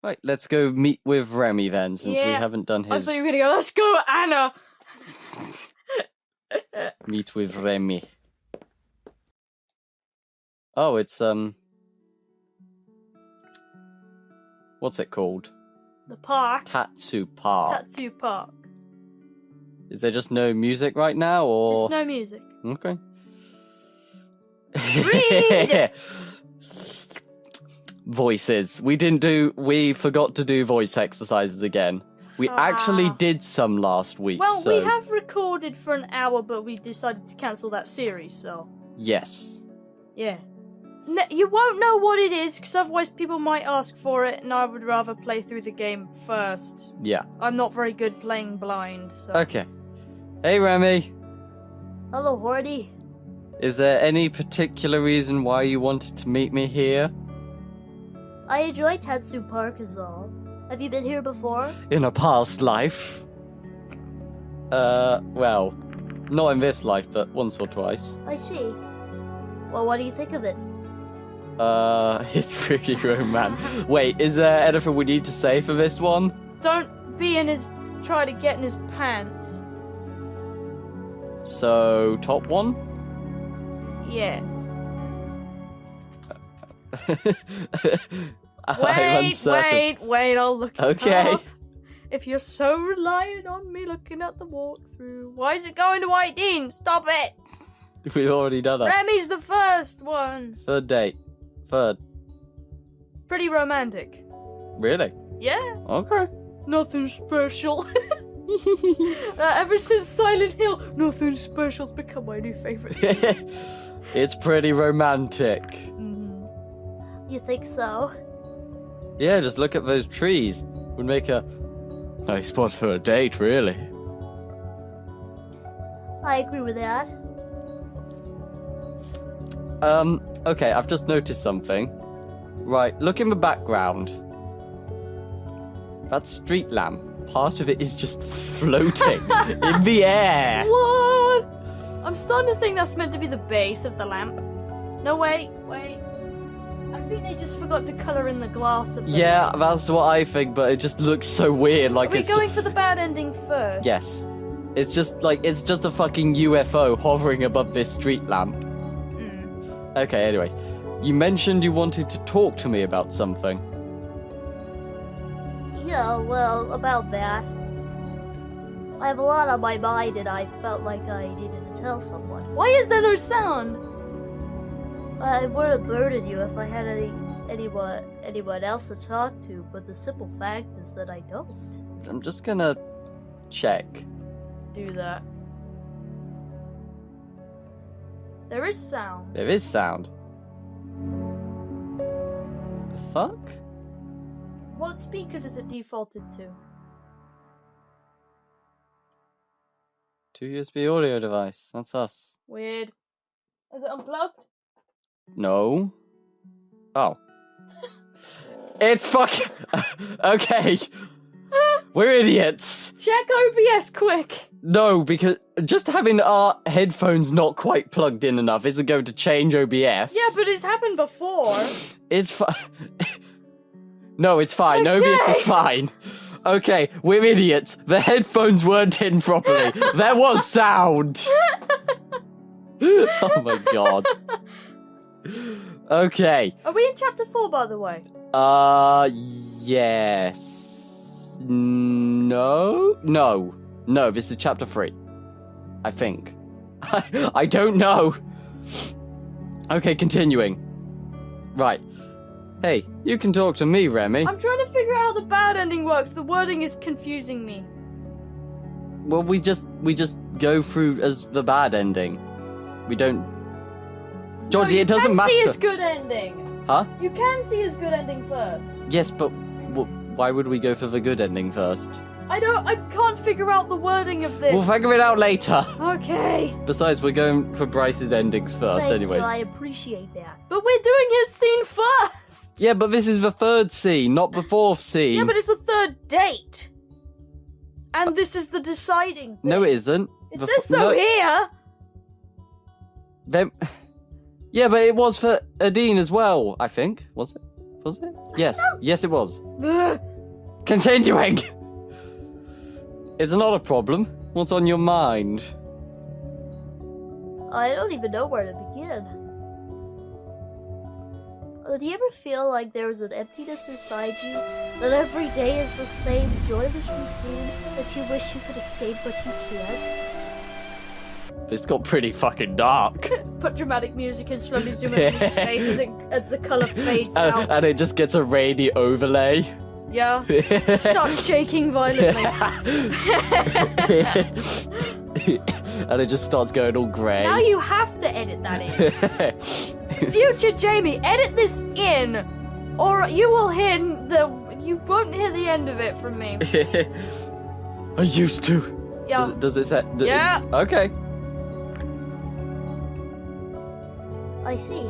Right, let's go meet with Remy then, since we haven't done his... I thought you were going to go, let's go, Anna! Meet with Remy. Oh, it's, what's it called? The park. Tatsu Park. Tatsu Park. Is there just no music right now, or...? Just no music. Okay. Read! Voices. We forgot to do voice exercises again. We actually did some last week, Well, so... we have recorded for an hour, but we decided to cancel that series, so... Yes. Yeah. You won't know what it is, because otherwise people might ask for it, and I would rather play through the game first. Yeah. I'm not very good playing blind, so... Okay. Hey, Remy. Hello, Hordy. Is there any particular reason why you wanted to meet me here? I enjoy Tatsu Park is all. Have you been here before? In a past life? Well, not in this life, but once or twice. I see. Well, what do you think of it? It's pretty romantic. Wait, is there anything we need to say for this one? Don't try to get in his pants. So, top one? Yeah. I'm uncertain. Wait, I'll look it Okay. up. If you're so reliant on me looking at the walkthrough, why is it going to 18? Stop it! We've already done that. Remy's the first one. Third date. Third. Pretty romantic. Really? Yeah. Okay. Nothing special. Ever since Silent Hill, nothing special's become my new favorite. It's pretty romantic. You think so? Yeah, just look at those trees. Would make a nice spot for a date, really. I agree with that. Okay, I've just noticed something. Right, look in the background. That street lamp, part of it is just floating in the air. What? I'm starting to think that's meant to be the base of the lamp. No, wait. I think they just forgot to colour in the glass of the lamp. That's what I think, but it just looks so weird. Like, Are we going for the bad ending first? Yes. It's just a fucking UFO hovering above this street lamp. Okay, anyways. You mentioned you wanted to talk to me about something. Yeah, well, about that. I have a lot on my mind and I felt like I needed to tell someone. Why is there no sound? I wouldn't burden you if I had anyone else to talk to, but the simple fact is that I don't. I'm just gonna check. Do that. There is sound. There is sound. The fuck? What speakers is it defaulted to? 2 USB audio device. That's us. Weird. Is it unplugged? No. Oh. It's fucking... Okay. We're idiots. Check OBS quick. No, because just having our headphones not quite plugged in enough isn't going to change OBS. Yeah, but it's happened before. It's fine. No, it's fine. Okay. OBS is fine. Okay, we're idiots. The headphones weren't in properly. There was sound. Oh my god. Okay. Are we in chapter 4, by the way? Yes. No, this is chapter 3. I think. I don't know. Okay, continuing. Right. Hey, you can talk to me, Remy. I'm trying to figure out how the bad ending works. The wording is confusing me. Well, we just go through as the bad ending. We don't... Georgie, it doesn't matter. You can see his good ending. Huh? You can see his good ending first. Yes, but why would we go for the good ending first? I can't figure out the wording of this. We'll figure it out later. Okay. Besides, we're going for Bryce's endings first, Thank anyways. you, I appreciate that. But we're doing his scene first. Yeah, but this is the third scene, not the fourth scene. Yeah, but it's the third date. And this is the deciding thing. No, it isn't. It says so here. Then... Yeah, but it was for Adine as well, I think. Was it? Was it? Yes. Yes, it was. Ugh. Continuing. It's not a problem. What's on your mind? I don't even know where to begin. Do you ever feel like there's an emptiness inside you? That every day is the same joyless routine that you wish you could escape but you can't? This got pretty fucking dark. Put dramatic music and slowly zoom in his face as the colour fades out. And it just gets a rainy overlay. Yeah. Starts shaking violently. And it just starts going all grey. Now you have to edit that in. Future Jamie, edit this in, or you will hear you won't hear the end of it from me. I used to. Yeah. Does it say? Yeah. Okay. I see.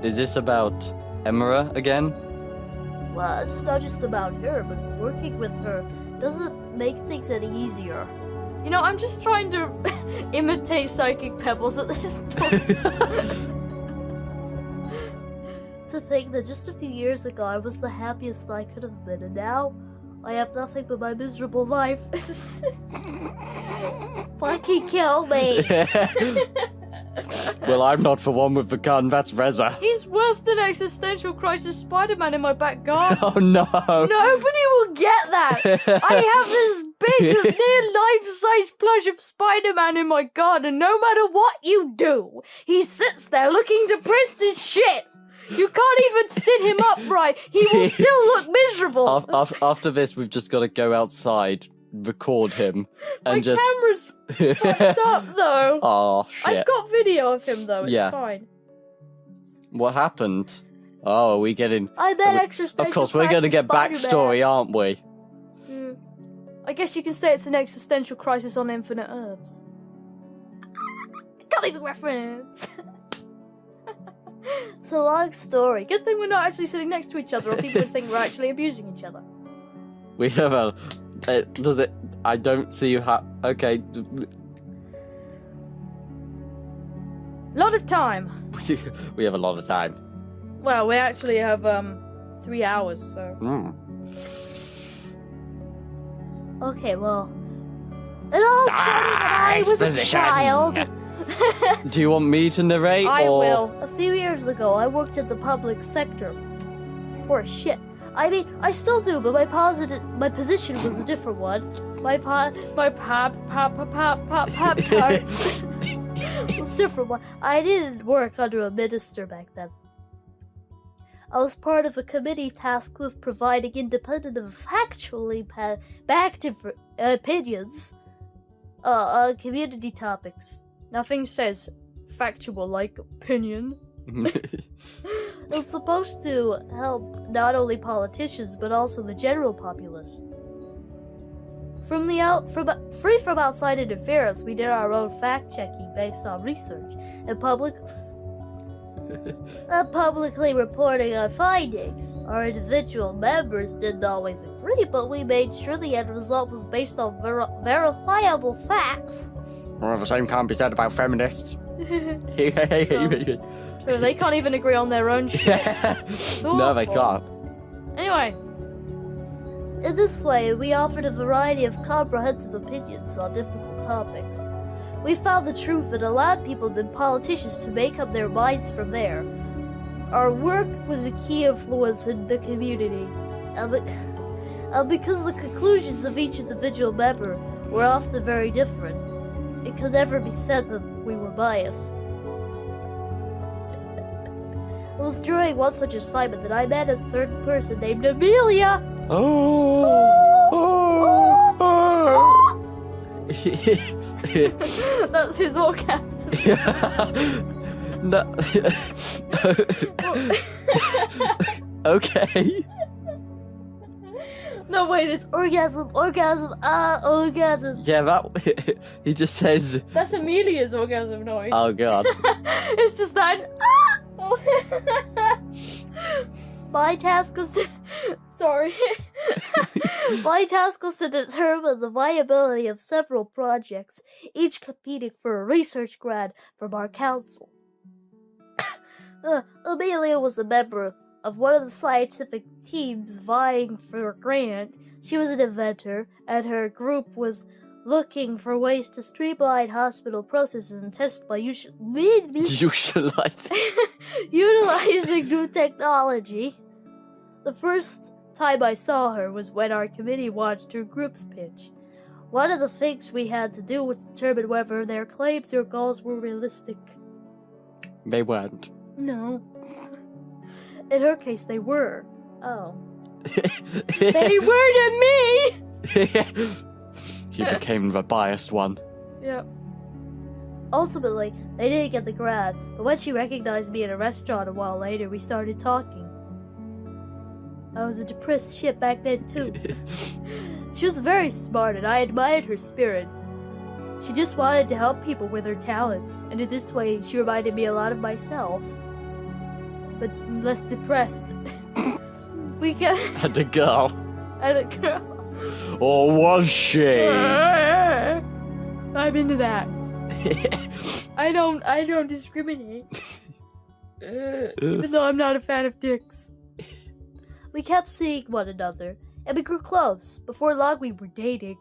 Is this about Emera again? Well, it's not just about her, but working with her doesn't make things any easier. You know, I'm just trying to imitate Psychic Pebbles at this point. To think that just a few years ago I was the happiest I could have been, and now I have nothing but my miserable life. Fucking kill me! Well, I'm not for one with the gun. That's Reza. He's worse than existential crisis Spider-Man in my back garden. Oh no! Nobody will get that. I have this big, near life-size plush of Spider-Man in my garden. No matter what you do, he sits there looking depressed as shit. You can't even sit him upright. He will still look miserable. After this, we've just got to go outside, record him, and My just. camera's fucked up though. Oh shit! I've got video of him though. It's Yeah. fine. What happened? Oh, are we getting? I bet existential Of course, we're going to crisis get Spider-Man. backstory, aren't we? I guess you can say it's an existential crisis on Infinite Earths. Comic book reference. It's a long story. Good thing we're not actually sitting next to each other, or people would think we're actually abusing each other. We have a. Does it? I don't see you have. Okay. Lot of time. We have a lot of time. Well, we actually have 3 hours, so. Okay, well, it all started when I was a exposition. child. Do you want me to narrate? I or... will. A few years ago, I worked in the public sector. It's poor as shit. I mean, I still do, but my position was a different one. My parts was a different one. I didn't work under a minister back then. I was part of a committee tasked with providing independent and factually backed opinions on community topics. Nothing says factual like opinion. It's supposed to help not only politicians but also the general populace. Free from outside interference, we did our own fact-checking based on research and publicly reporting our findings. Our individual members didn't always agree, but we made sure the end result was based on verifiable facts. Well, the same can't be said about feminists. True, they can't even agree on their own shit. No, they can't. Anyway, In this way, we offered a variety of comprehensive opinions on difficult topics. We found the truth and allowed people and politicians to make up their minds from there. Our work was a key influence in the community, and because the conclusions of each individual member were often very different, it could never be said that we were biased. It was during one such assignment that I met a certain person named Amelia. that's his orgasm. No. Okay. No, wait, it's orgasm. Yeah, that. He just says. That's Amelia's orgasm noise. Oh god. It's just that. My task was to... Sorry. My task was to determine the viability of several projects, each competing for a research grant from our council. Amelia was a member of one of the scientific teams vying for a grant. She was an inventor, and her group was looking for ways to streamline hospital processes and tests by utilizing new technology. The first time I saw her was when our committee watched her group's pitch. One of the things we had to do was determine whether their claims or goals were realistic. They weren't. No. In her case, they were. Oh. They weren't me! She became the biased one. Yep. Ultimately, they didn't get the grant, but when she recognized me in a restaurant a while later, we started talking. I was a depressed shit back then, too. She was very smart, and I admired her spirit. She just wanted to help people with her talents, and in this way, she reminded me a lot of myself. But less depressed. We kept... And a girl. And a girl. Or was she? I'm into that. I don't discriminate. Even though I'm not a fan of dicks. We kept seeing one another, and we grew close. Before long, we were dating.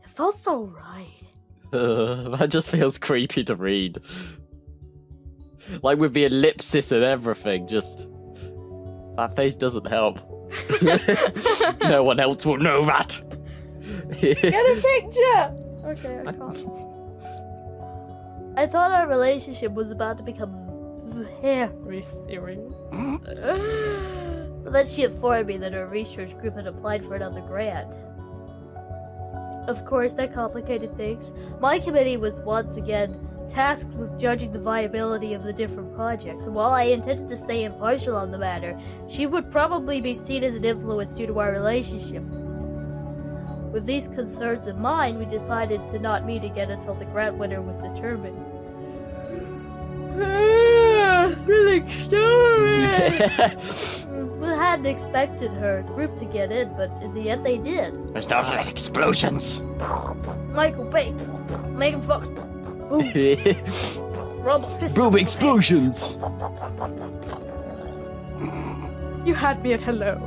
It felt so right. That just feels creepy to read. Like with the ellipsis and everything, just... That face doesn't help. No one else will know that. Get a picture! Okay, I can't. I thought our relationship was about to become very serious. But then she informed me that her research group had applied for another grant. Of course, that complicated things. My committee was once again tasked with judging the viability of the different projects, and while I intended to stay impartial on the matter, she would probably be seen as an influence due to our relationship. With these concerns in mind, we decided to not meet again until the grant winner was determined. Thrilling story! We hadn't expected her group to get in, but in the end they did. There's no like explosions. Michael Bay, Megan Fox, boom, Rumbles, piss. Boom explosions. You had me at hello.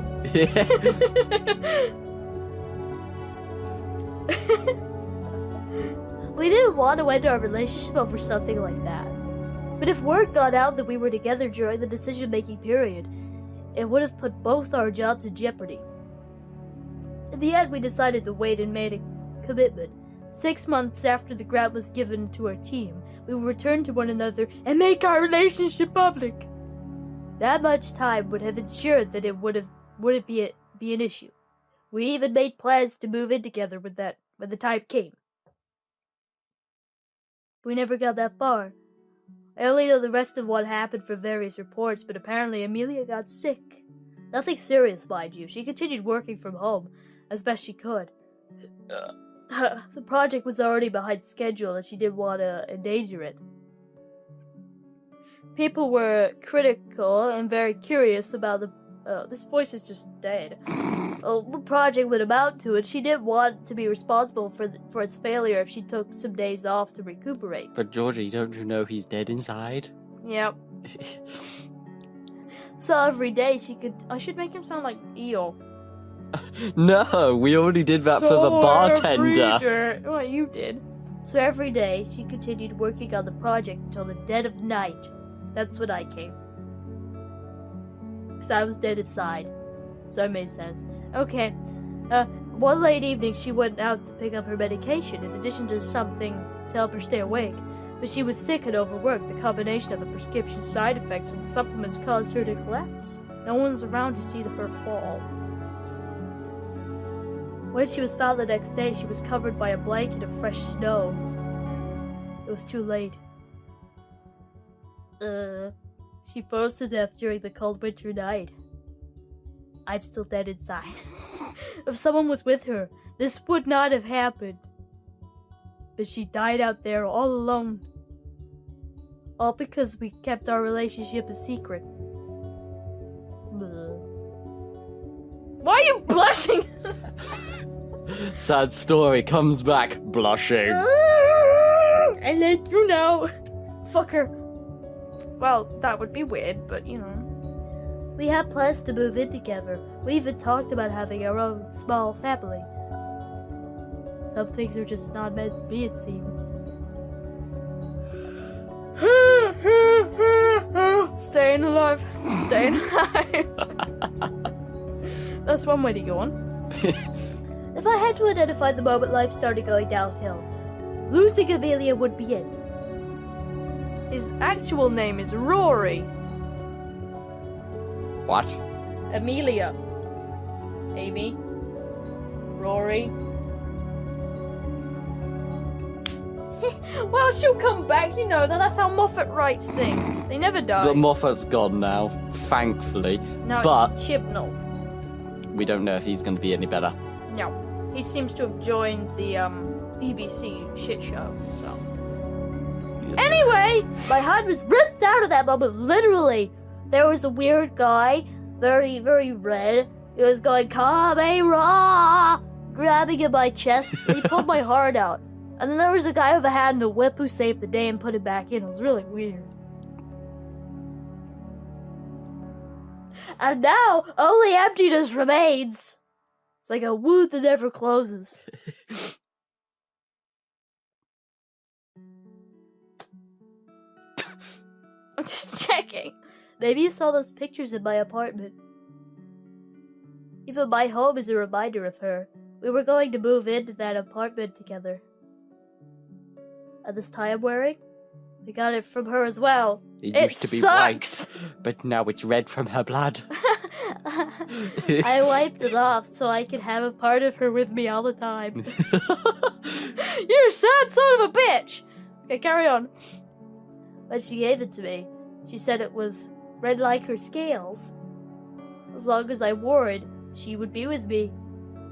We didn't want to end our relationship over something like that. But if word got out that we were together during the decision-making period, it would have put both our jobs in jeopardy. In the end, we decided to wait and made a commitment. 6 months after the grant was given to our team, we would return to one another and make our relationship public. That much time would have ensured that it wouldn't be an issue. We even made plans to move in together when the time came. We never got that far. I only know the rest of what happened from various reports, but apparently Amelia got sick. Nothing serious, mind you. She continued working from home as best she could. The project was already behind schedule, and she didn't want to endanger it. People were critical and very curious about this voice is just dead. What project would amount to, and she didn't want to be responsible for its failure if she took some days off to recuperate. But Georgie, don't you know he's dead inside? Yep. So every day she could... I should make him sound like Eel. No, we already did that for the bartender. Well, you did. So every day she continued working on the project until the dead of night. That's when I came. Because I was dead inside. So it made sense. Okay. One late evening she went out to pick up her medication in addition to something to help her stay awake. But she was sick and overworked. The combination of the prescription side effects and supplements caused her to collapse. No one was around to see her fall. When she was found the next day, she was covered by a blanket of fresh snow. It was too late. She froze to death during the cold winter night. I'm still dead inside. If someone was with her, this would not have happened. But she died out there all alone. All because we kept our relationship a secret. Why are you blushing? Sad story comes back blushing. I let you know. Fuck her. Well, that would be weird, but you know. We had plans to move in together. We even talked about having our own small family. Some things are just not meant to be, it seems. Staying alive. Staying alive. That's one way to go on. If I had to identify the moment life started going downhill, losing Amelia would be it. His actual name is Rory. What? Amelia. Amy. Rory. Well, she'll come back, you know. That's how Moffat writes things. They never die. The Moffat's gone now, thankfully. No, but it's Chibnall. we don't know if he's going to be any better. No. He seems to have joined the BBC shit show, so. Anyway! My heart was ripped out of that moment, literally. There was a weird guy, very, very red. He was going, Kamera! Grabbing at my chest. He pulled my heart out. And then there was a guy with a hat and a whip who saved the day and put it back in. It was really weird. And now, only emptiness remains. It's like a wound that never closes. I'm just checking. Maybe you saw those pictures in my apartment. Even my home is a reminder of her. We were going to move into that apartment together. And this tie I'm wearing? We got it from her as well. It It used to be sucks. white, but now it's red from her blood. I wiped it off so I could have a part of her with me all the time. You sad son of a bitch! Okay, carry on. When she gave it to me, she said it was red like her scales. As long as I wore it, she would be with me,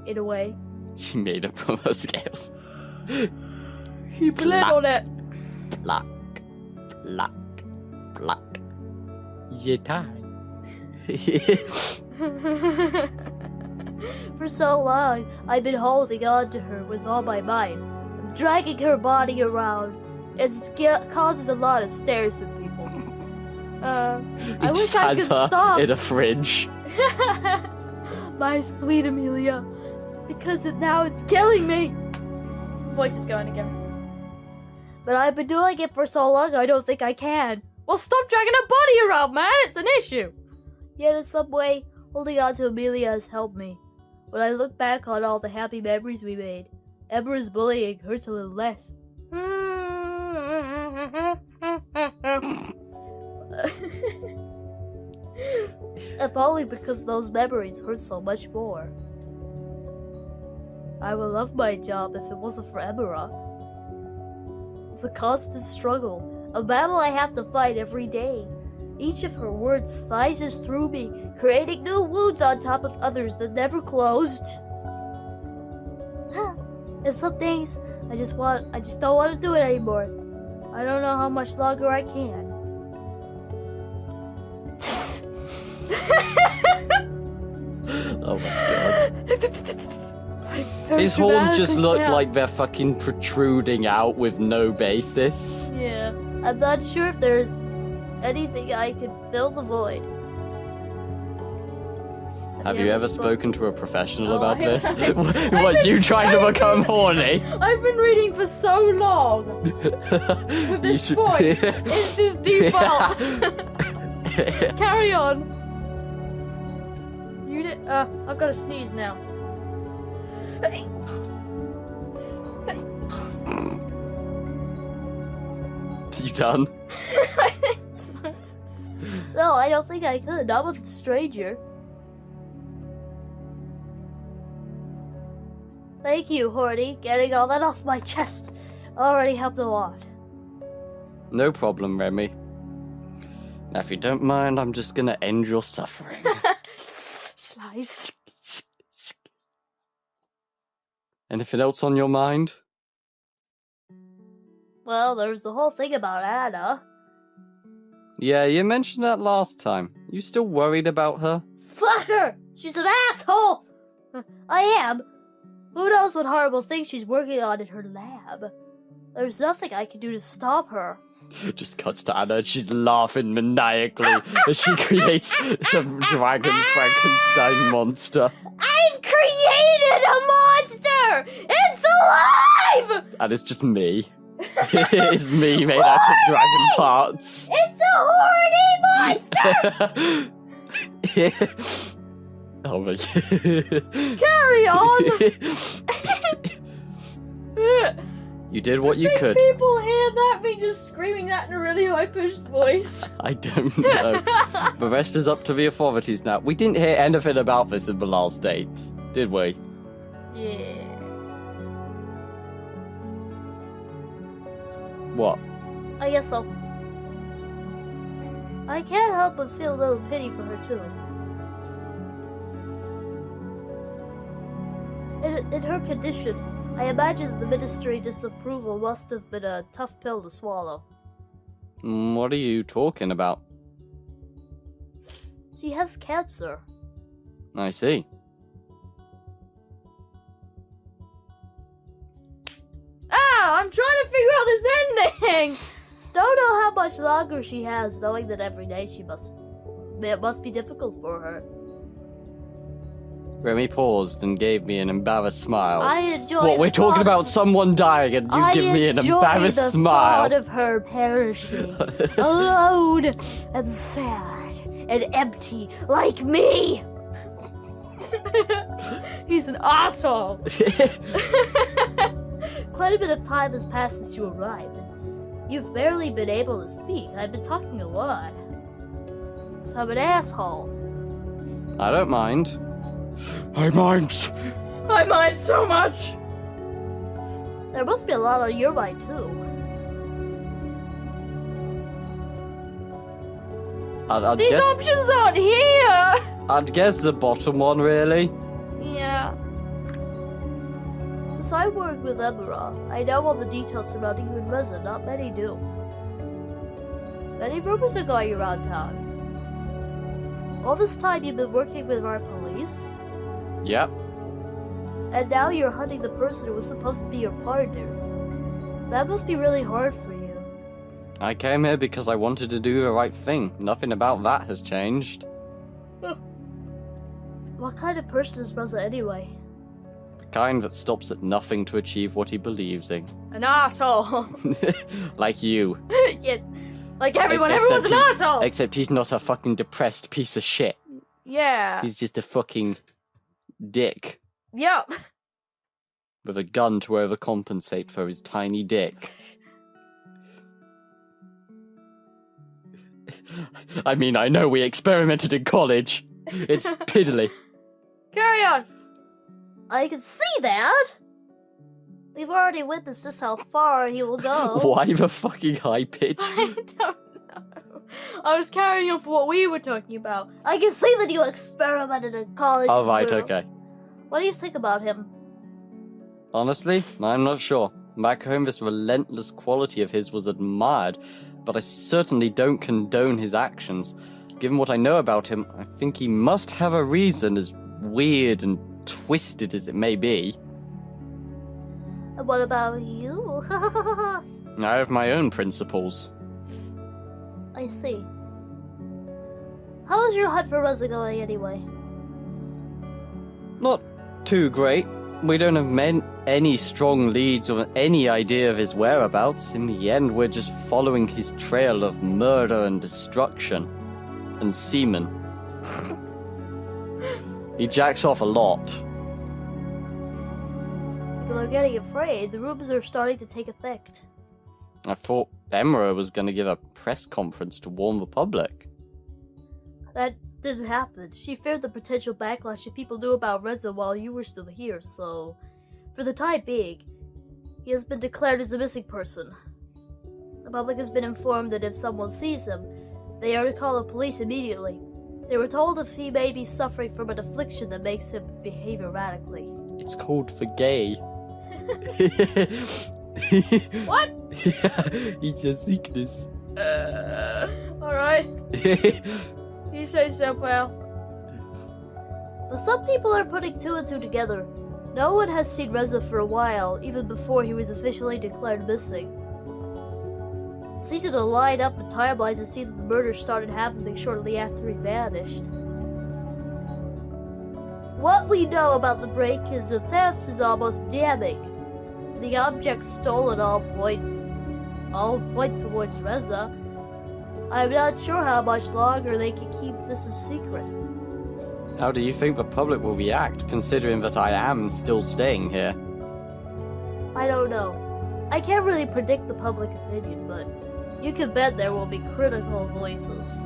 in a way. She made up from her scales. He bled on it. Pluck, pluck, pluck. You die. For so long, I've been holding on to her with all my might. I'm dragging her body around. It causes a lot of stares from people. I wish I has could her stop. in a fridge. My sweet Amelia. Because now it's killing me. Voice is going again. But I've been doing it for so long, I don't think I can. Well, stop dragging her body around, man. It's an issue. Yet in some way, holding on to Amelia has helped me. When I look back on all the happy memories we made, Emperor's bullying hurts a little less. If only because those memories hurt so much more. I would love my job if it wasn't for Emera. It's a constant struggle, a battle I have to fight every day. Each of her words slices through me, creating new wounds on top of others that never closed. And some days, I just don't want to do it anymore. I don't know how much longer I can. Oh my god. So His horns just dramatic look now. like they're fucking protruding out with no basis. Yeah, I'm not sure if there's anything I can fill the void. Have you ever spoken to a professional Oh, about I- this? I- What, you trying to become horny? I've been reading for so long with You this should- voice. It's just default. Carry on. You did. I've got to sneeze now. You done? No, I don't think I could. Not with a stranger. Thank you, Horny. Getting all that off my chest already helped a lot. No problem, Remy. Now, if you don't mind, I'm just gonna end your suffering. Slice. Anything else on your mind? Well, there's the whole thing about Anna. Yeah, you mentioned that last time. You still worried about her? Fuck her! She's an asshole! I am. Who knows what horrible thing she's working on in her lab? There's nothing I can do to stop her. Just cuts to Anna and she's laughing maniacally as she creates some dragon Frankenstein monster. I've created a monster! It's alive! And it's just me. It's me made out of dragon parts. It's a horny monster! Oh my. Carry on! You did what you think could. people hear that, me just screaming that in a really high-pitched voice? I don't know. The rest is up to the authorities now. We didn't hear anything about this in the last date, did we? Yeah. What? I guess so. I can't help but feel a little pity for her, too. In her condition, I imagine the ministry disapproval must have been a tough pill to swallow. What are you talking about? She has cancer. I see. I'm trying to figure out this ending! Don't know how much longer she has, knowing that every day it must be difficult for her. Remy paused and gave me an embarrassed smile. I enjoy What, we're talking about someone dying and you give me an embarrassed I smile? enjoy the thought of her perishing, alone and sad and empty like me. He's an asshole! Quite a bit of time has passed since you arrived. You've barely been able to speak. I've been talking a lot. So I'm an asshole. I don't mind. I mind. I mind so much! There must be a lot on your mind, too. I'd These guess, options aren't here! I'd guess the bottom one, really. Yeah. Since I work with Emera, I know all the details surrounding you and Reza. Not many do. Many rumors are going around town. All this time you've been working with our police, Yep. and now you're hunting the person who was supposed to be your partner. That must be really hard for you. I came here because I wanted to do the right thing. Nothing about that has changed. What kind of person is Reza anyway? The kind that stops at nothing to achieve what he believes in. An asshole! Like you. Yes. Like everyone, Except everyone's an he- asshole! Except he's not a fucking depressed piece of shit. Yeah. He's just a fucking dick Yep. with a gun to overcompensate for his tiny dick. I mean, I know we experimented in college. It's piddly. Carry on. I can see that! We've already witnessed just how far he will go. Why the fucking high pitch? I don't know. I was carrying on for what we were talking about. I can see that you experimented in college. Oh, right, Bruno. okay. What do you think about him? Honestly, I'm not sure. Back home, this relentless quality of his was admired, but I certainly don't condone his actions. Given what I know about him, I think he must have a reason, as weird and twisted as it may be. And what about you? I have my own principles. I see. How is your hunt for Reza going anyway? Not too great. We don't have any strong leads or any idea of his whereabouts. In the end, we're just following his trail of murder and destruction. And semen. He jacks off a lot. People are getting afraid. The rumors are starting to take effect. I thought Emera was going to give a press conference to warn the public. That didn't happen. She feared the potential backlash if people knew about Reza while you were still here, so... For the time being, he has been declared as a missing person. The public has been informed that if someone sees him, they are to call the police immediately. They were told if he may be suffering from an affliction that makes him behave erratically. It's called the gay. What? It's a sickness. Alright. You say so, pal. But some people are putting two and two together. No one has seen Reza for a while, even before he was officially declared missing. It's easy to line up the timelines and see that the murder started happening shortly after he vanished. What we know about the break-ins and thefts is almost damning. The objects stolen all point towards Reza. I'm not sure how much longer they can keep this a secret. How do you think the public will react, considering that I am still staying here? I don't know. I can't really predict the public opinion, but you can bet there will be critical voices.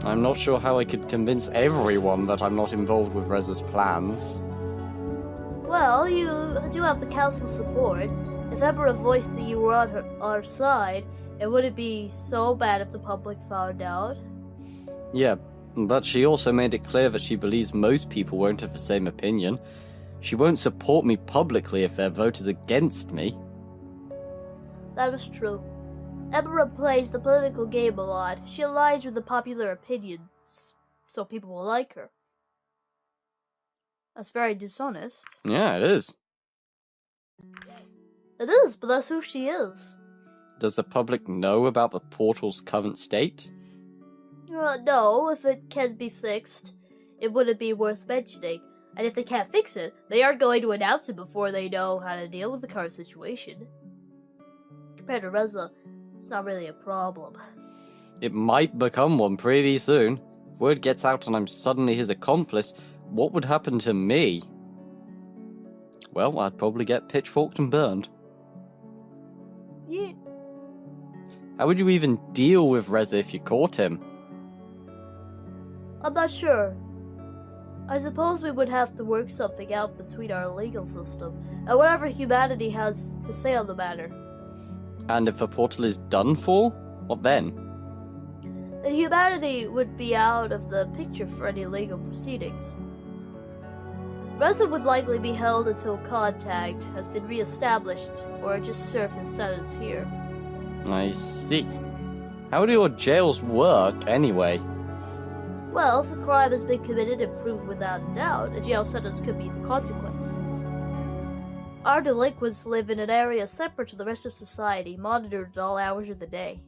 I'm not sure how I could convince everyone that I'm not involved with Reza's plans. Well, you do have the council's support. If Emperor voiced that you were on our side, it wouldn't be so bad if the public found out. Yeah, but she also made it clear that she believes most people won't have the same opinion. She won't support me publicly if their vote is against me. That is true. Emperor plays the political game a lot. She aligns with the popular opinions, so people will like her. That's very dishonest. Yeah, it is. It is, but that's who she is. Does the public know about the portal's current state? No, if it can be fixed, it wouldn't be worth mentioning. And if they can't fix it, they aren't going to announce it before they know how to deal with the current situation. Compared to Reza, it's not really a problem. It might become one pretty soon. Word gets out and I'm suddenly his accomplice. What would happen to me? Well, I'd probably get pitchforked and burned. Yeah. How would you even deal with Reza if you caught him? I'm not sure. I suppose we would have to work something out between our legal system and whatever humanity has to say on the matter. And if the portal is done for, what then? Then humanity would be out of the picture for any legal proceedings. Reza would likely be held until contact has been re-established or just serve his sentence here. I see. How do your jails work, anyway? Well, if a crime has been committed and proved without a doubt, a jail sentence could be the consequence. Our delinquents live in an area separate to the rest of society, monitored at all hours of the day.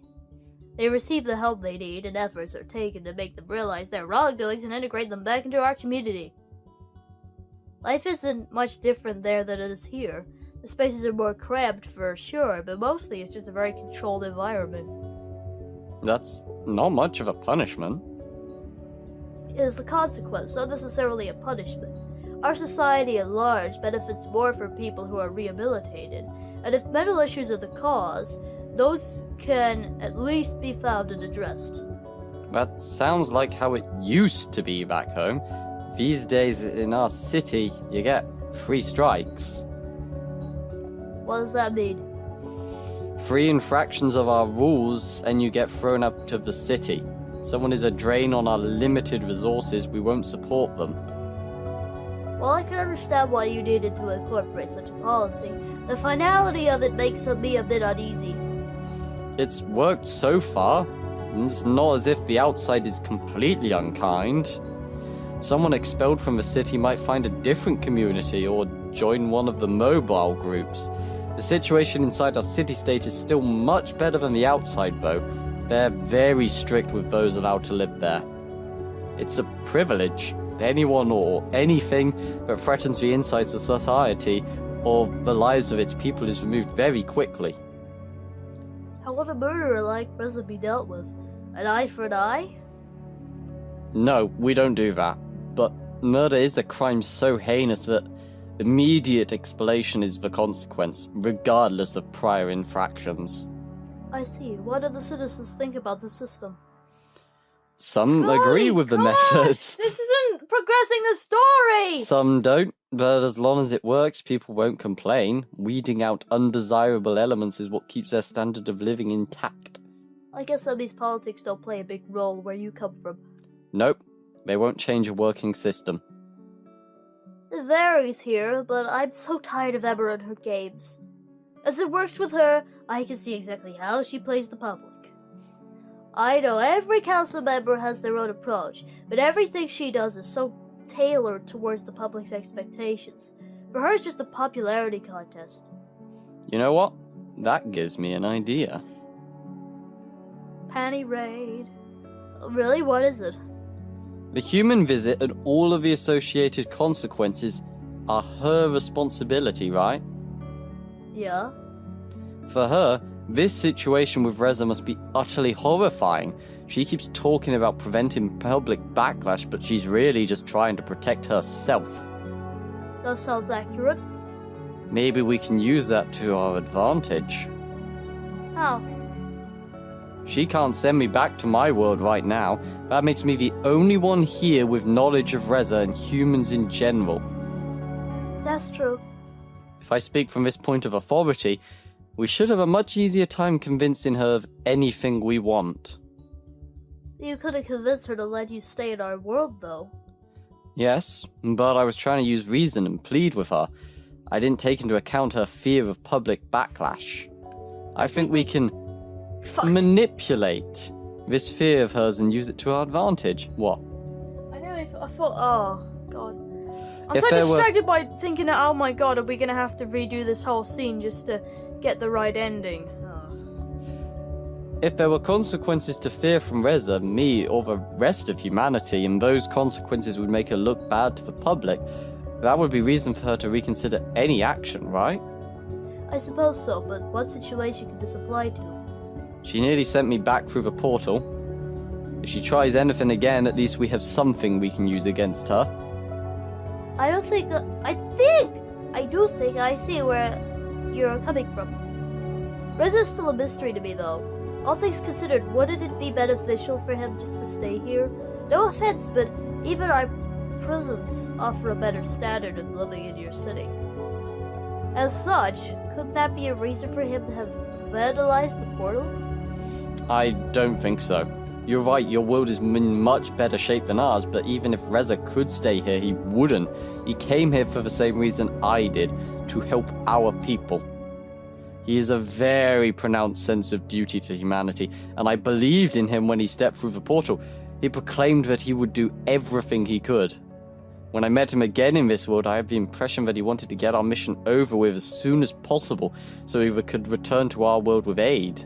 They receive the help they need, and efforts are taken to make them realize their wrongdoings and integrate them back into our community. Life isn't much different there than it is here. The spaces are more cramped for sure, but mostly it's just a very controlled environment. That's not much of a punishment. It is the consequence, not necessarily a punishment. Our society at large benefits more from people who are rehabilitated, and if mental issues are the cause, those can at least be found and addressed. That sounds like how it used to be back home. These days in our city, you get 3 strikes. What does that mean? 3 infractions of our rules and you get thrown out of the city. Someone is a drain on our limited resources, we won't support them. While I can understand why you needed to incorporate such a policy, the finality of it makes me a bit uneasy. It's worked so far. It's not as if the outside is completely unkind. Someone expelled from the city might find a different community or join one of the mobile groups. The situation inside our city-state is still much better than the outside, though. They're very strict with those allowed to live there. It's a privilege. Anyone or anything that threatens the insides of society or the lives of its people is removed very quickly. How would a murderer like Reza be dealt with? An eye for an eye? No, we don't do that. But murder is a crime so heinous that immediate expulsion is the consequence, regardless of prior infractions. I see. What do the citizens think about the system? Some agree with the methods. This isn't progressing the story! Some don't, but as long as it works, people won't complain. Weeding out undesirable elements is what keeps their standard of living intact. I guess some of these politics don't play a big role where you come from. Nope, they won't change a working system. It varies here, but I'm so tired of Emma and her games. As it works with her, I can see exactly how she plays the public. I know every council member has their own approach, but everything she does is so tailored towards the public's expectations. For her, it's just a popularity contest. You know what? That gives me an idea. panty raid. Really? What is it? The human visit and all of the associated consequences are her responsibility, right? Yeah. For her, this situation with Reza must be utterly horrifying. She keeps talking about preventing public backlash, but she's really just trying to protect herself. That sounds accurate. Maybe we can use that to our advantage. How? She can't send me back to my world right now. That makes me the only one here with knowledge of Reza and humans in general. That's true. If I speak from this point of authority, we should have a much easier time convincing her of anything we want. You could have convinced her to let you stay in our world, though. Yes, but I was trying to use reason and plead with her. I didn't take into account her fear of public backlash. I think we can manipulate this fear of hers and use it to our advantage. What? I know. I thought. Oh God. I'm If so there were- distracted by thinking that. Oh my God, are we gonna have to redo this whole scene just to get the right ending? If there were consequences to fear from Reza, me, or the rest of humanity, and those consequences would make her look bad to the public, that would be reason for her to reconsider any action, right? I suppose so, but what situation could this apply to? She nearly sent me back through the portal. If she tries anything again, at least we have something we can use against her. I do think I see where you're coming from. Reza's still a mystery to me, though. All things considered, wouldn't it be beneficial for him just to stay here? No offense, but even our prisons offer a better standard than living in your city. As such, couldn't that be a reason for him to have vandalized the portal? I don't think so. You're right, your world is in much better shape than ours, but even if Reza could stay here, he wouldn't. He came here for the same reason I did, to help our people. He has a very pronounced sense of duty to humanity, and I believed in him when he stepped through the portal. He proclaimed that he would do everything he could. When I met him again in this world, I had the impression that he wanted to get our mission over with as soon as possible, so we could return to our world with aid.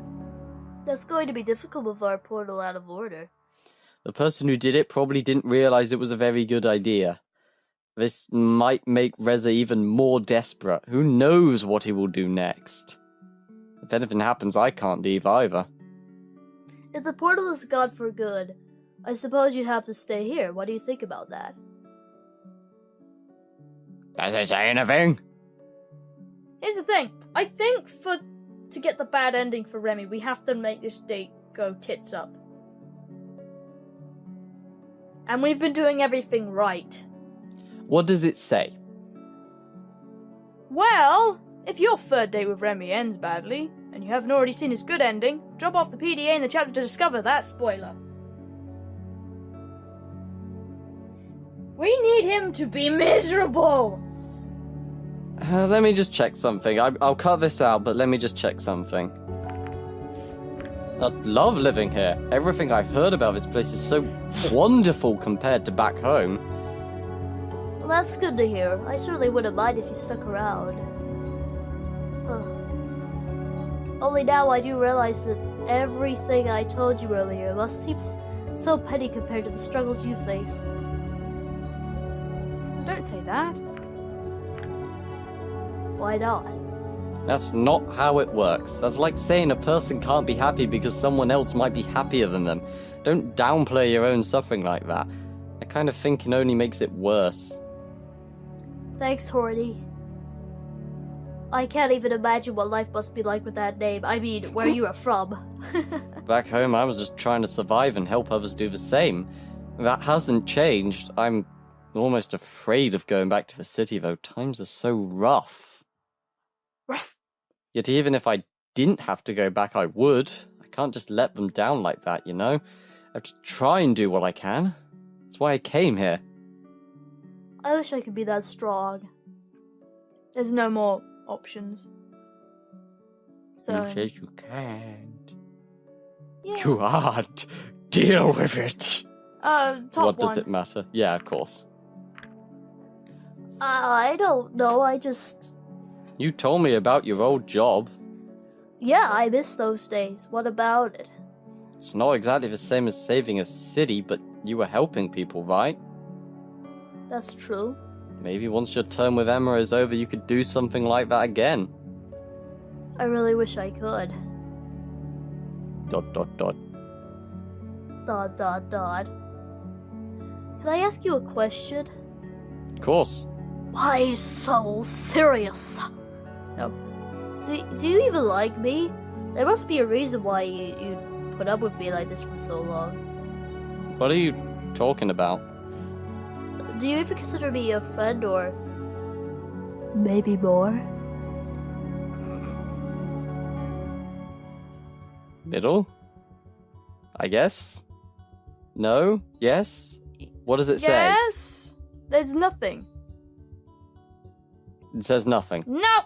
That's going to be difficult with our portal out of order. The person who did it probably didn't realize it was a very good idea. This might make Reza even more desperate. Who knows what he will do next? If anything happens, I can't leave either. If the portal is gone for good, I suppose you'd have to stay here. What do you think about that? Does it say anything? Here's the thing. I think to get the bad ending for Remy, we have to make this date go tits up. And we've been doing everything right. What does it say? Well, if your third date with Remy ends badly, and you haven't already seen his good ending, drop off the PDA in the chapter to discover that spoiler. We need him to be miserable! Let me just check something. I'll cut this out, but let me just check something. I love living here. Everything I've heard about this place is so wonderful compared to back home. Well, that's good to hear. I certainly wouldn't mind if you stuck around. Only now I do realize that everything I told you earlier must seem so petty compared to the struggles you face. Don't say that. Why not? That's not how it works. That's like saying a person can't be happy because someone else might be happier than them. Don't downplay your own suffering like that. That kind of thinking only makes it worse. Thanks, Horny. I can't even imagine what life must be like with that name. I mean, where you are from. Back home, I was just trying to survive and help others do the same. That hasn't changed. I'm almost afraid of going back to the city, though. Times are so rough. Yet even if I didn't have to go back, I would. I can't just let them down like that, you know? I have to try and do what I can. That's why I came here. I wish I could be that strong. There's no more options. So, Who says you can't? yeah. You aren't. Deal with it. Top What one. does it matter? Yeah, of course. I don't know, I just... You told me about your old job. Yeah, I miss those days. What about it? It's not exactly the same as saving a city, but you were helping people, right? That's true. Maybe once your term with Emma is over, you could do something like that again. I really wish I could. ... Can I ask you a question? Of course. Why so serious? No. Do you even like me? There must be a reason why you put up with me like this for so long. What are you talking about? Do you ever consider me a friend or maybe more? Middle? I guess? No? Yes? What does it say? Yes? There's nothing. It says nothing. No!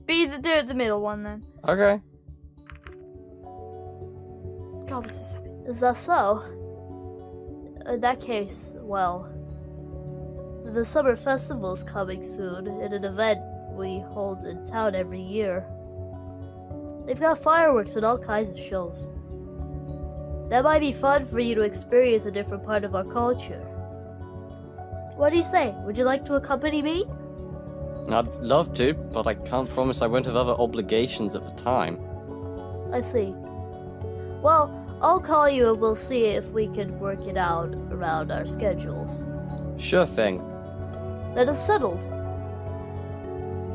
Be the middle one then. Okay. God, this is... Is that so? In that case, well, the summer festival's coming soon in an event we hold in town every year. They've got fireworks and all kinds of shows. That might be fun for you to experience a different part of our culture. What do you say? Would you like to accompany me? I'd love to, but I can't promise I won't have other obligations at the time. I see. Well, I'll call you and we'll see if we can work it out around our schedules. Sure thing. Then it's settled.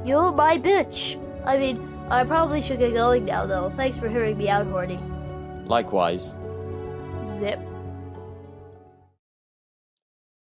You're my bitch. I mean, I probably should get going now, though. Thanks for hearing me out, Horny. Likewise. Zip.